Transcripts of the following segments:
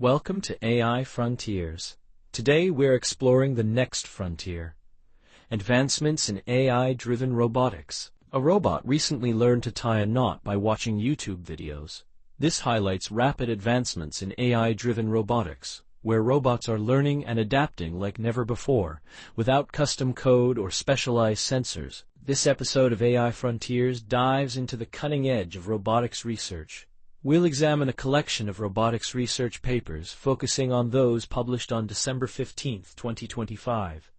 Welcome to AI Frontiers. Today we're exploring the next frontier: advancements in AI-driven robotics. A robot recently learned to tie a knot by watching YouTube videos. This highlights rapid advancements in AI-driven robotics, where robots are learning and adapting like never before, without custom code or specialized sensors. This episode of AI Frontiers dives into the cutting edge of robotics research. We'll examine a collection of robotics research papers focusing on those published on December 15, 2025.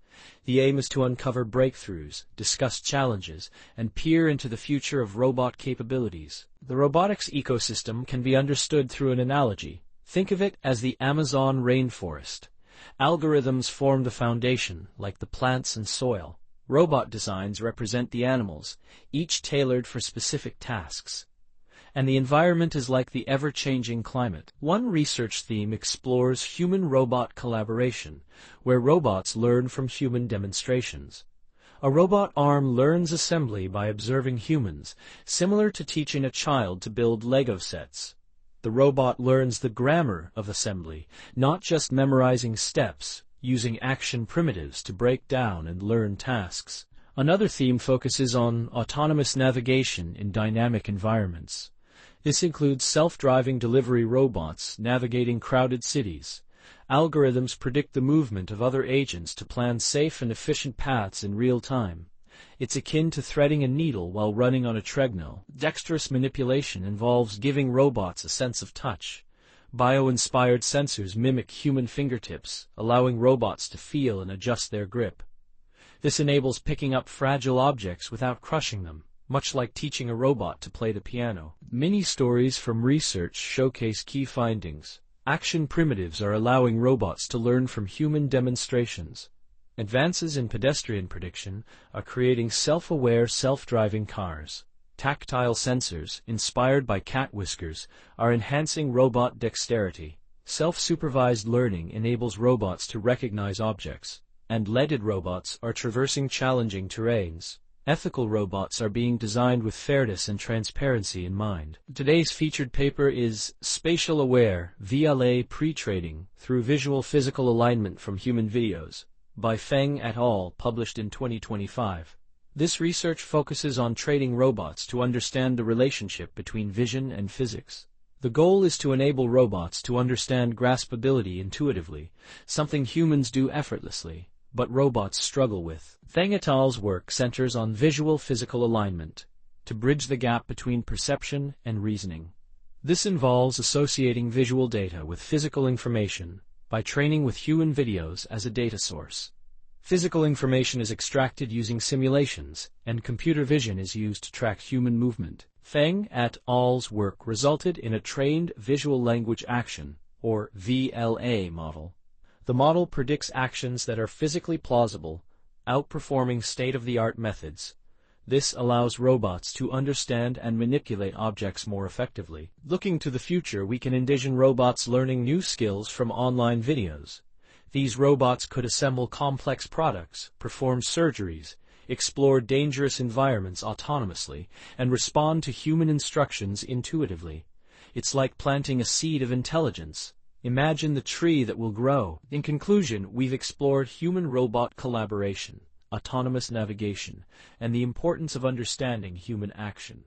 The aim is to uncover breakthroughs, discuss challenges, and peer into the future of robot capabilities. The robotics ecosystem can be understood through an analogy. Think of it as the Amazon rainforest. Algorithms form the foundation, like the plants and soil. Robot designs represent the animals, each tailored for specific tasks. And the environment is like the ever-changing climate. One research theme explores human-robot collaboration, where robots learn from human demonstrations. A robot arm learns assembly by observing humans, similar to teaching a child to build Lego sets. The robot learns the grammar of assembly, not just memorizing steps, using action primitives to break down and learn tasks. Another theme focuses on autonomous navigation in dynamic environments. This includes self-driving delivery robots navigating crowded cities. Algorithms predict the movement of other agents to plan safe and efficient paths in real time. It's akin to threading a needle while running on a treadmill. Dexterous manipulation involves giving robots a sense of touch. Bio-inspired sensors mimic human fingertips, allowing robots to feel and adjust their grip. This enables picking up fragile objects without crushing them, much like teaching a robot to play the piano. Mini-stories from research showcase key findings. Action primitives are allowing robots to learn from human demonstrations. Advances in pedestrian prediction are creating self-aware self-driving cars. Tactile sensors, inspired by cat whiskers, are enhancing robot dexterity. Self-supervised learning enables robots to recognize objects, and leaded robots are traversing challenging terrains. Ethical robots are being designed with fairness and transparency in mind. Today's featured paper is Spatial-Aware VLA Pretraining through Visual Physical Alignment from Human Videos, by Feng et al., published in 2025. This research focuses on training robots to understand the relationship between vision and physics. The goal is to enable robots to understand graspability intuitively, something humans do effortlessly, but robots struggle with. Feng et al.'s work centers on visual physical alignment, to bridge the gap between perception and reasoning. This involves associating visual data with physical information by training with human videos as a data source. Physical information is extracted using simulations, and computer vision is used to track human movement. Feng et al.'s work resulted in a trained visual language action, or VLA model. The model predicts actions that are physically plausible, outperforming state-of-the-art methods. This allows robots to understand and manipulate objects more effectively. Looking to the future, we can envision robots learning new skills from online videos. These robots could assemble complex products, perform surgeries, explore dangerous environments autonomously, and respond to human instructions intuitively. It's like planting a seed of intelligence. Imagine the tree that will grow. In conclusion, we've explored human-robot collaboration, autonomous navigation, and the importance of understanding human action.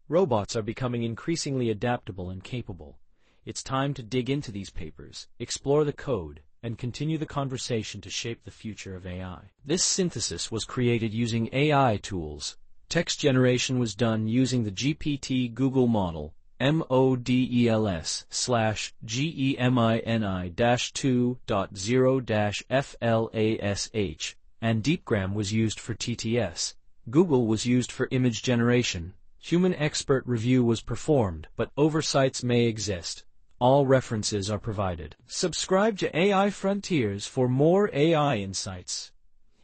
Robots are becoming increasingly adaptable and capable. It's time to dig into these papers, explore the code, and continue the conversation to shape the future of AI. This synthesis was created using AI tools. Text generation was done using the GPT Google model, MODELS/GEMINI-2.0-FLASH, and deepgram was used for TTS. Google was used for image generation. Human expert review was performed, but oversights may exist. All references are provided. Subscribe to AI Frontiers for more AI insights.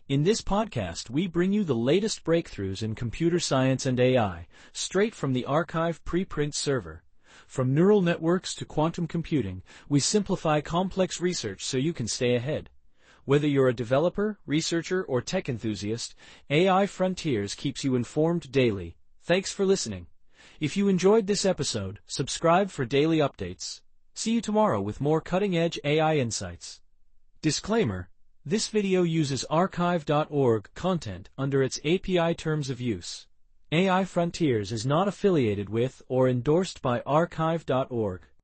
In this podcast, we bring you the latest breakthroughs in computer science and AI, straight from the archive preprint server. From neural networks to quantum computing, we simplify complex research so you can stay ahead. Whether you're a developer, researcher, or tech enthusiast, AI Frontiers keeps you informed daily. Thanks for listening. If you enjoyed this episode, subscribe for daily updates. See you tomorrow with more cutting-edge AI insights. Disclaimer: this video uses archive.org content under its API terms of use. AI Frontiers is not affiliated with or endorsed by archive.org.